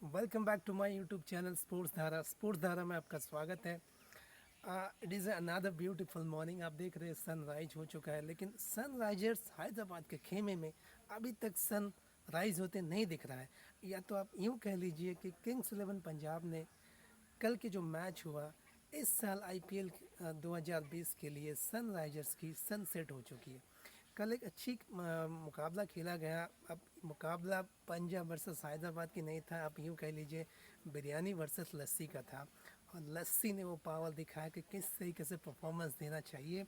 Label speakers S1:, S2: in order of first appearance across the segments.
S1: Welcome back to my YouTube channel sports Dhara में आपका स्वागत है। It is another beautiful morning. आप देख रहे हैं सनराइज हो चुका है, लेकिन सनराइजर्स हैदराबाद के खेमे में अभी तक सन राइज होते नहीं दिख रहा है। या तो आप यूँ कह लीजिए कि किंग्स इलेवन पंजाब ने कल के जो मैच हुआ, इस साल आईपीएल 2020 के लिए सनराइजर्स की सनसेट हो चुकी है। कल एक अच्छी मुकाबला खेला गया। अब मुकाबला पंजाब वर्सेस हैदराबाद की नहीं था, आप यूँ कह लीजिए बिरयानी वर्सेस लस्सी का था। और लस्सी ने वो पावर दिखाया कि किस तरीके से परफॉर्मेंस देना चाहिए।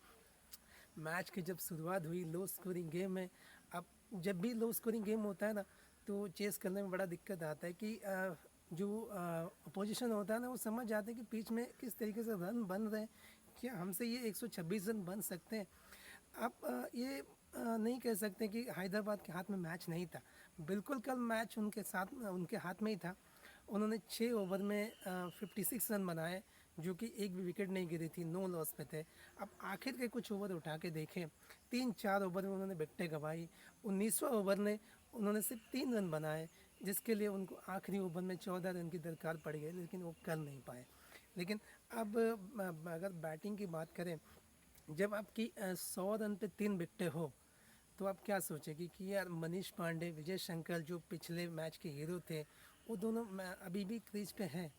S1: मैच की जब शुरुआत हुई लो स्कोरिंग गेम में, अब जब भी लो स्कोरिंग गेम होता है ना, तो चेस करने में बड़ा दिक्कत आता है कि जो अपोजिशन होता है ना, वो समझ जाते हैं कि पिच में किस तरीके से रन बन रहे हैं, क्या हमसे ये 126 रन बन सकते हैं। आप ये नहीं कह सकते कि हैदराबाद के हाथ में मैच नहीं था। बिल्कुल कल मैच उनके साथ उनके हाथ में ही था। उन्होंने 6 ओवर में 56 रन बनाए, जो कि एक भी विकेट नहीं गिरी थी, नो लॉस पे थे। अब आखिर के कुछ ओवर उठा के देखें, 3-4 ओवर में उन्होंने विकेटें गंवाई। 19वां ओवर में उन्होंने सिर्फ 3 रन बनाए, जिसके लिए उनको आखिरी ओवर में 14 रन की दरकार पड़ गई, लेकिन वो कर नहीं पाए। लेकिन अब अगर बैटिंग की बात करें, जब आपकी 100 रन पे 3 विकेटें हो, तो आप क्या सोचेंगे कि यार मनीष पांडे, विजय शंकर जो पिछले मैच के हीरो थे, वो दोनों अभी भी क्रीज पे हैं।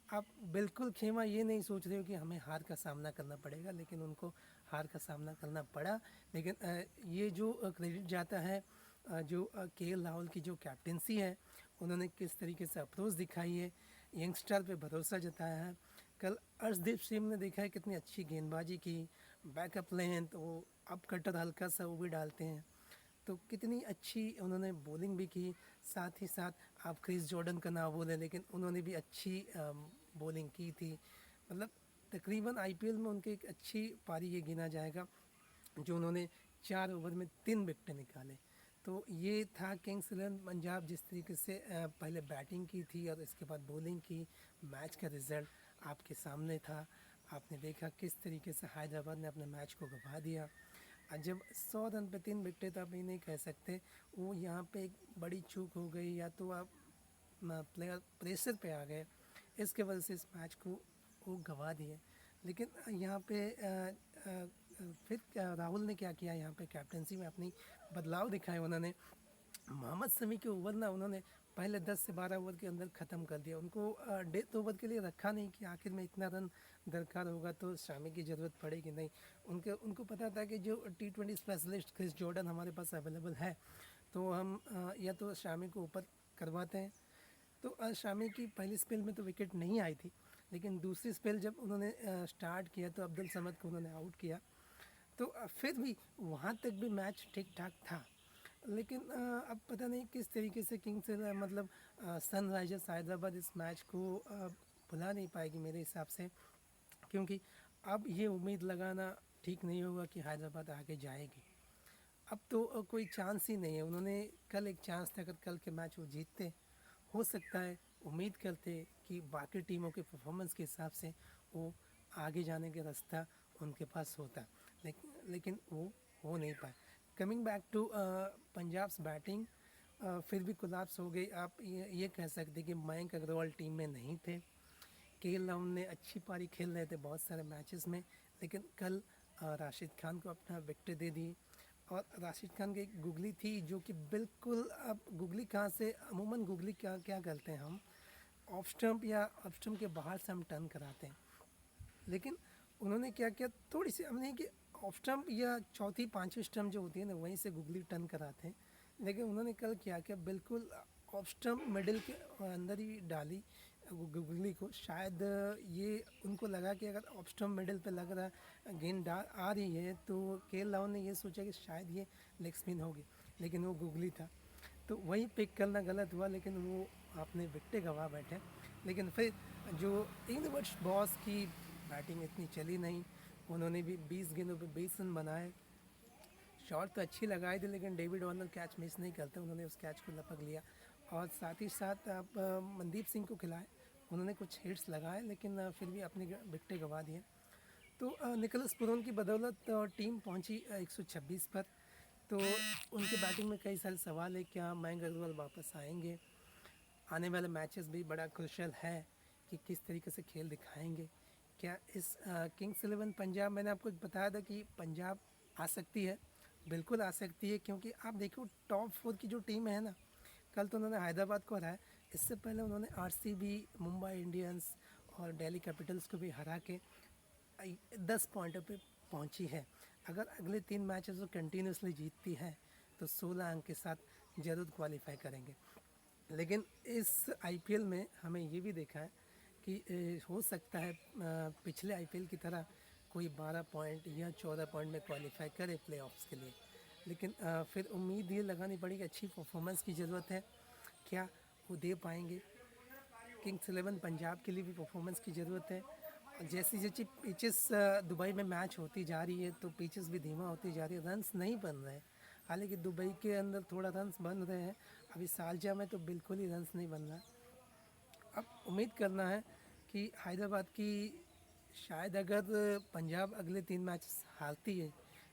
S1: आप बिल्कुल खेमा ये नहीं सोच रहे हो कि हमें हार का सामना करना पड़ेगा, लेकिन उनको हार का सामना करना पड़ा। लेकिन ये जो क्रेडिट जाता है जो केएल राहुल की जो कैप्टेंसी है, उन्होंने किस तरीके से अप्रोच दिखाई है, यंगस्टर पे भरोसा जताया है। कल अर्शदीप सिंह ने देखा है कितनी अच्छी गेंदबाजी की, बैकअप लें तो वो अप कटर हल्का सा वो भी डालते हैं, तो कितनी अच्छी उन्होंने बॉलिंग भी की। साथ ही साथ आप क्रिस जॉर्डन का ना बोलें, लेकिन उन्होंने भी अच्छी बॉलिंग की थी। मतलब तकरीबन आईपीएल में उनके एक अच्छी पारी ये गिना जाएगा, जो उन्होंने 4 ओवर में 3 विकेटें निकाले। तो ये था किंग्स इलेवन पंजाब जिस तरीके से पहले बैटिंग की थी और इसके बाद बॉलिंग की। मैच का रिज़ल्ट आपके सामने था, आपने देखा किस तरीके से हैदराबाद ने अपने मैच को गंवा दिया। जब 100 रन पे 3 विकेटें, तो आप ये नहीं कह सकते वो यहाँ पे एक बड़ी चूक हो गई, या तो आप प्लेयर प्रेशर पे आ गए, इसके वजह से इस मैच को वो गंवा दिए। लेकिन यहाँ पे फिर राहुल ने क्या किया, यहाँ पे कैप्टनसी में अपनी बदलाव दिखाए उन्होंने। मोहम्मद शमी के ओवर ना उन्होंने पहले 10 से 12 ओवर के अंदर ख़त्म कर दिया। उनको डेथ ओवर के लिए रखा नहीं कि आखिर में इतना रन दरकार होगा तो शमी की ज़रूरत पड़ेगी, नहीं। उनको पता था कि जो T20 स्पेशलिस्ट क्रिस जॉर्डन हमारे पास अवेलेबल है, तो हम या तो शमी को ऊपर करवाते हैं। तो शामी की पहली स्पेल में तो विकेट नहीं आई थी, लेकिन दूसरी स्पेल जब उन्होंने स्टार्ट किया तो अब्दुल समद को उन्होंने आउट किया। तो फिर भी वहाँ तक भी मैच ठीक ठाक था। लेकिन अब पता नहीं किस तरीके से किंग्स मतलब सनराइजर्स हैदराबाद इस मैच को भुला नहीं पाएगी मेरे हिसाब से, क्योंकि अब ये उम्मीद लगाना ठीक नहीं होगा कि हैदराबाद आगे जाएगी। अब तो कोई चांस ही नहीं है। उन्होंने कल एक चांस था, अगर कल के मैच वो जीतते, हो सकता है, उम्मीद करते कि बाकी टीमों के परफॉर्मेंस के हिसाब से वो आगे जाने का रास्ता उनके पास होता, लेकिन वो हो नहीं पाए। Coming back to Punjab's batting, फिर भी कोलैप्स हो गई। आप ये कह सकते कि मयंक अग्रवाल टीम में नहीं थे। केएल राहुल ने अच्छी पारी खेल रहे थे बहुत सारे मैचेस में, लेकिन कल राशिद खान को अपना विकेट दे दी। और राशिद खान की एक गुगली थी जो कि बिल्कुल, अब गुगली कहाँ से, अमूमन गुगली क्या क्या करते हैं हम, ऑफ स्टंप या ऑफ स्टंप के बाहर से हम टर्न कराते हैं। लेकिन उन्होंने क्या किया, थोड़ी सी हमने कि ऑफ स्टंप या चौथी पांचवी स्टंप जो होती है ना, वहीं से गुगली टर्न कराते हैं। लेकिन उन्होंने कल क्या किया, बिल्कुल ऑफ स्टंप मिडिल के अंदर ही डाली गुगली को। शायद ये उनको लगा कि अगर ऑफ स्टंप मिडिल पे लग रहा है, गेंद आ रही है, तो केएल राहुल ने ये सोचा कि शायद ये लेग स्पिन होगी, लेकिन वो गुगली था। तो वही पिक करना गलत हुआ, लेकिन वो आपने विकेटें गंवा बैठे। लेकिन फिर जो इंग्लिश बॉस की बैटिंग इतनी चली नहीं, उन्होंने भी 20 गेंदों पे 20 रन बनाए। शॉट तो अच्छी लगाई थी, लेकिन डेविड वार्नर कैच मिस नहीं करते, उन्होंने उस कैच को लपक लिया। और साथ ही साथ आप मनदीप सिंह को खिलाए, उन्होंने कुछ हिट्स लगाए, लेकिन फिर भी अपनी विकेटें गंवा दिए। तो निकोलस पुरन की बदौलत टीम पहुंची 126 पर। तो उनकी बैटिंग में कई सारे सवाल है, क्या मयंक अग्रवाल वापस आएंगे। आने वाले मैचेस भी बड़ा क्रुशियल है कि किस तरीके से खेल दिखाएंगे। क्या इस किंग्स इलेवन पंजाब, मैंने आपको बताया था कि पंजाब आ सकती है, बिल्कुल आ सकती है, क्योंकि आप देखो टॉप 4 की जो टीम है ना, कल तो उन्होंने हैदराबाद को हराया, इससे पहले उन्होंने आरसीबी, मुंबई इंडियंस और दिल्ली कैपिटल्स को भी हरा के 10 पॉइंटों पे पहुंची है। अगर अगले 3 मैचेस वो कंटिन्यूसली जीतती है तो 16 अंक के साथ ज़रूर क्वालिफाई करेंगे। लेकिन इस आईपीएल में हमें ये भी देखा है कि हो सकता है पिछले आईपीएल की तरह कोई 12 पॉइंट या 14 पॉइंट में क्वालिफाई करे प्लेऑफ्स के लिए। लेकिन फिर उम्मीद ये लगानी पड़ेगी, अच्छी परफॉर्मेंस की ज़रूरत है। क्या वो दे पाएंगे? किंग्स इलेवन पंजाब के लिए भी परफॉर्मेंस की ज़रूरत है। जैसी जैसी पिचेस दुबई में मैच होती जा रही है तो पिचेस भी धीमा होती जा रही है, रन्स नहीं बन रहे हैं। हालांकि दुबई के अंदर थोड़ा रन्स बन रहे हैं, अभी शारजा में तो बिल्कुल ही रन्स नहीं बन रहा। अब उम्मीद करना है कि हैदराबाद की, शायद अगर पंजाब अगले 3 मैच हारती है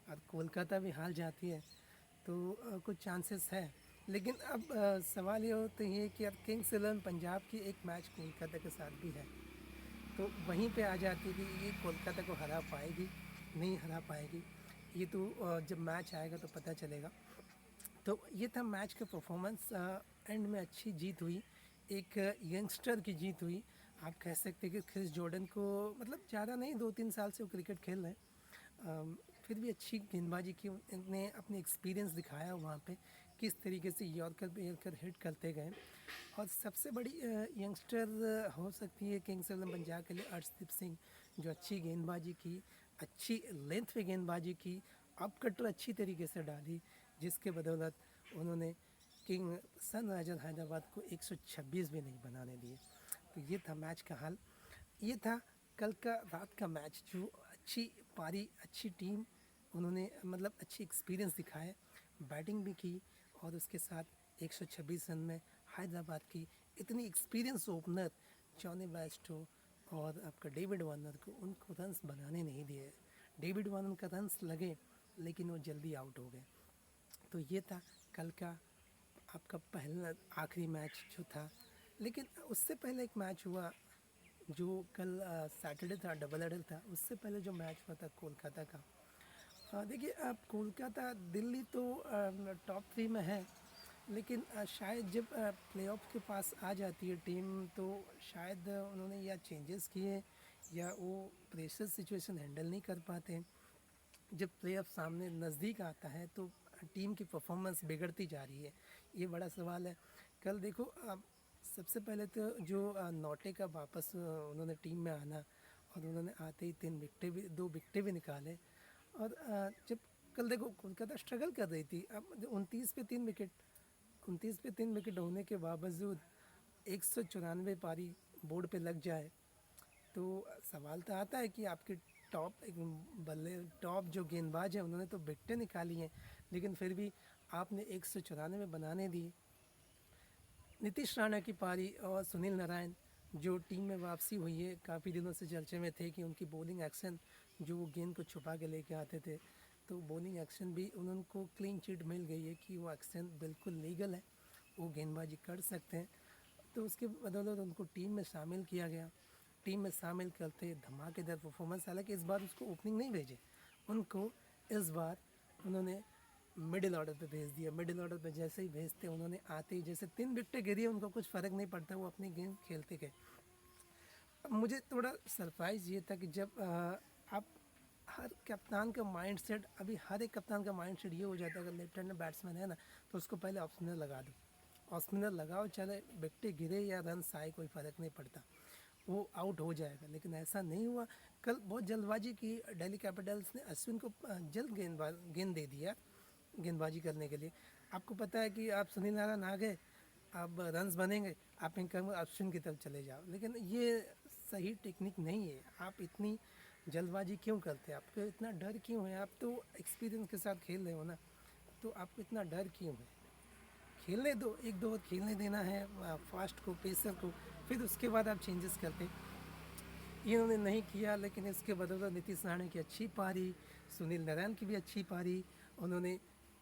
S1: और कोलकाता भी हार जाती है तो कुछ चांसेस है। लेकिन अब सवाल ये होता है कि अब किंग्स इलेवन पंजाब की एक मैच कोलकाता के साथ भी है, तो वहीं पे आ जाती कि ये कोलकाता को हरा पाएगी, नहीं हरा पाएगी, ये तो जब मैच आएगा तो पता चलेगा। तो ये था मैच का परफॉर्मेंस। एंड में अच्छी जीत हुई, एक यंगस्टर की जीत हुई। आप कह सकते हैं कि क्रिस जॉर्डन को, मतलब ज़्यादा नहीं, 2-3 साल से वो क्रिकेट खेल रहे हैं, फिर भी अच्छी गेंदबाजी की, उन्होंने अपनी एक्सपीरियंस दिखाया वहाँ पे, किस तरीके से यॉर्कर पे यॉर्कर हिट करते गए। और सबसे बड़ी यंगस्टर हो सकती है किंग्स इलेवन पंजाब के लिए अर्शदीप सिंह, जो अच्छी गेंदबाजी की, अच्छी लेंथ पे गेंदबाजी की, अप कटर अच्छी तरीके से डाली, जिसके बदौलत उन्होंने किंग सनराइजर हैदराबाद को 126 भी नहीं बनाने दिए। तो ये था मैच का हाल, ये था कल का रात का मैच। जो अच्छी पारी, अच्छी टीम, उन्होंने मतलब अच्छी एक्सपीरियंस दिखाए, बैटिंग भी की, और उसके साथ 126 रन में हैदराबाद की इतनी एक्सपीरियंस ओपनर जॉनी बेस्टो और आपका डेविड वार्नर को, उनको रन्स बनाने नहीं दिए। डेविड वार्नर का रन्स लगे लेकिन वो जल्दी आउट हो गए। तो ये था कल का आपका पहला आखिरी मैच जो था। लेकिन उससे पहले एक मैच हुआ जो कल सैटरडे था, डबल हेडर था। उससे पहले जो मैच हुआ था कोलकाता का, देखिए अब कोलकाता, दिल्ली तो टॉप 3 में है, लेकिन शायद जब प्लेऑफ के पास आ जाती है टीम तो शायद उन्होंने या चेंजेस किए या वो प्रेशर सिचुएशन हैंडल नहीं कर पाते। जब प्लेऑफ सामने नज़दीक आता है तो टीम की परफॉर्मेंस बिगड़ती जा रही है, ये बड़ा सवाल है। कल देखो सबसे पहले तो जो नोटे का वापस उन्होंने टीम में आना, और उन्होंने आते ही 2 विकेटें भी निकाले। और जब कल देखो कोलकाता स्ट्रगल कर रही थी, अब 29 पे 3 विकेट होने के बावजूद 194 पारी बोर्ड पे लग जाए तो सवाल तो आता है कि आपके टॉप एक बल्ले, टॉप जो गेंदबाज हैं उन्होंने तो विकेटें निकाली हैं, लेकिन फिर भी आपने 194 बनाने दिए। नीतीश राणा की पारी और सुनील नारायण, जो टीम में वापसी हुई है, काफ़ी दिनों से चर्चे में थे कि उनकी बॉलिंग एक्शन, जो वो गेंद को छुपा के लेके आते थे, तो बॉलिंग एक्शन भी उनको क्लीन चिट मिल गई है कि वो एक्शन बिल्कुल लीगल है, वो गेंदबाजी कर सकते हैं। तो उसके बदौलत उनको टीम में शामिल किया गया। टीम में शामिल करते धमाकेदार परफॉर्मेंस, हालांकि इस बार उसको ओपनिंग नहीं भेजे, उनको इस बार उन्होंने मिडिल ऑर्डर पे भेज दिया। मिडिल ऑर्डर पे जैसे ही भेजते उन्होंने आते ही, जैसे 3 विकेटें गिरी, उनको कुछ फ़र्क नहीं पड़ता, वो अपनी गेम खेलते गए। अब मुझे थोड़ा सरप्राइज़ ये था कि जब आप, हर कप्तान का माइंडसेट, अभी हर एक कप्तान का माइंडसेट ये हो जाता है, अगर लेफ्ट हैंड बैट्समैन है ना तो उसको पहले ऑफ स्पिनर लगा दो, ऑफ स्पिनर लगाओ, चाहे विकेटें गिरे या रन आए कोई फ़र्क नहीं पड़ता, वो आउट हो जाएगा। लेकिन ऐसा नहीं हुआ। कल बहुत जल्दबाजी की दिल्ली कैपिटल्स ने, अश्विन को जल्द गेंद दे दिया गेंदबाजी करने के लिए। आपको पता है कि आप सुनील नारायण आ गए, अब रन्स बनेंगे, आप इनकम अश्विन की तरफ चले जाओ, लेकिन ये सही टेक्निक नहीं है। आप इतनी जल्दबाजी क्यों करते हैं? आपको इतना डर क्यों है? आप तो एक्सपीरियंस के साथ खेल रहे हो ना, तो आपको इतना डर क्यों है? खेलने दो, 1-2 ओवर खेलने देना है फास्ट को, पेसर को, फिर उसके बाद आप चेंजेस करते। इन्होंने नहीं किया, लेकिन इसके बदौलत नीतीश राणा की अच्छी पारी, सुनील नारायण की भी अच्छी पारी, उन्होंने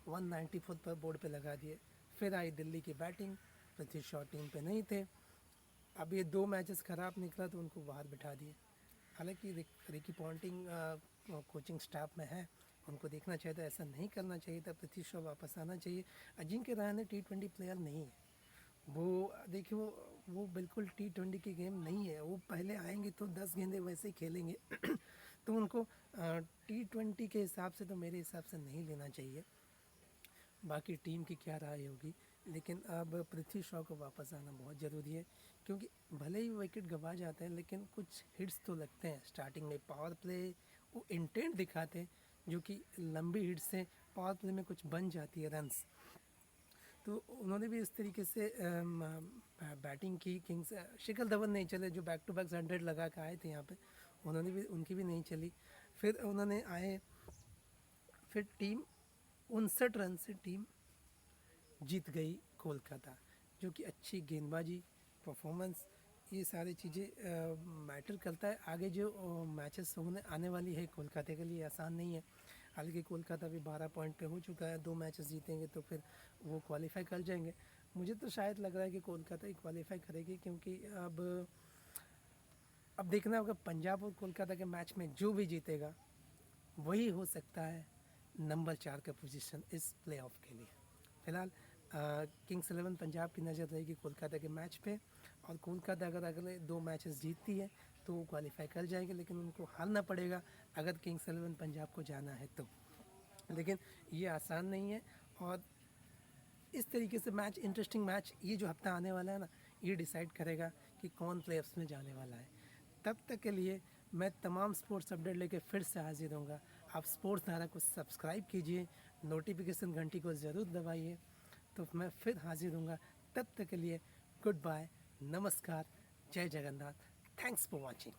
S1: 194 पर बोर्ड पे लगा दिए। फिर आई दिल्ली की बैटिंग, पृथ्वी शॉ टीम पे नहीं थे। अब ये 2 मैचेस ख़राब निकला तो उनको बाहर बिठा दिए। हालांकि रिकी पॉन्टिंग कोचिंग स्टाफ में है, उनको देखना चाहिए था, ऐसा नहीं करना चाहिए था। पृथ्वी शॉ वापस आना चाहिए। अजिंक्य रहाणे T20 प्लेयर नहीं है। वो देखिए वो बिल्कुल T20 की गेम नहीं है। वो पहले आएंगे तो 10 गेंदें वैसे ही खेलेंगे तो उनको T20 के हिसाब से तो मेरे हिसाब से नहीं लेना चाहिए। बाकी टीम की क्या राय होगी, लेकिन अब पृथ्वी शॉ को वापस आना बहुत ज़रूरी है, क्योंकि भले ही विकेट गंवा जाते हैं लेकिन कुछ हिट्स तो लगते हैं। स्टार्टिंग में पावर प्ले वो इंटेंट दिखाते हैं, जो कि लंबी हिट्स से पावर प्ले में कुछ बन जाती है रन्स। तो उन्होंने भी इस तरीके से बैटिंग की। किंग्स शिखर धवन नहीं चले, जो बैक टू बैक 100 लगा के आए थे यहाँ पे, उन्होंने भी, उनकी भी नहीं चली। फिर उन्होंने आए, फिर टीम 59 रन से टीम जीत गई कोलकाता, जो कि अच्छी गेंदबाजी, परफॉर्मेंस, ये सारी चीज़ें मैटर करता है। आगे जो मैचेस होने आने वाली है कोलकाता के लिए आसान नहीं है। हालांकि कोलकाता भी 12 पॉइंट पे हो चुका है, 2 मैचेस जीतेंगे तो फिर वो क्वालिफाई कर जाएंगे। मुझे तो शायद लग रहा है कि कोलकाता ही क्वालिफाई करेगी, क्योंकि अब देखना होगा पंजाब और कोलकाता के मैच में जो भी जीतेगा वही हो सकता है नंबर 4 का पोजीशन इस प्लेऑफ के लिए। फिलहाल किंग्स 11 पंजाब की नज़र रहेगी कोलकाता के मैच पे, और कोलकाता अगर अगले 2 मैचेस जीतती है तो वो क्वालिफाई कर जाएंगे, लेकिन उनको हारना पड़ेगा अगर किंग्स 11 पंजाब को जाना है तो। लेकिन ये आसान नहीं है, और इस तरीके से मैच, इंटरेस्टिंग मैच ये जो हफ्ता आने वाला है ना, ये डिसाइड करेगा कि कौन प्लेऑफ्स में जाने वाला है। तब तक के लिए मैं तमाम स्पोर्ट्स अपडेट लेके फिर से हाजिर होऊंगा। आप स्पोर्ट्स धारा को सब्सक्राइब कीजिए, नोटिफिकेशन घंटी को ज़रूर दबाइए, तो मैं फिर हाजिर होऊंगा। तब तक के लिए गुड बाय, नमस्कार, जय जगन्नाथ, थैंक्स फॉर वॉचिंग।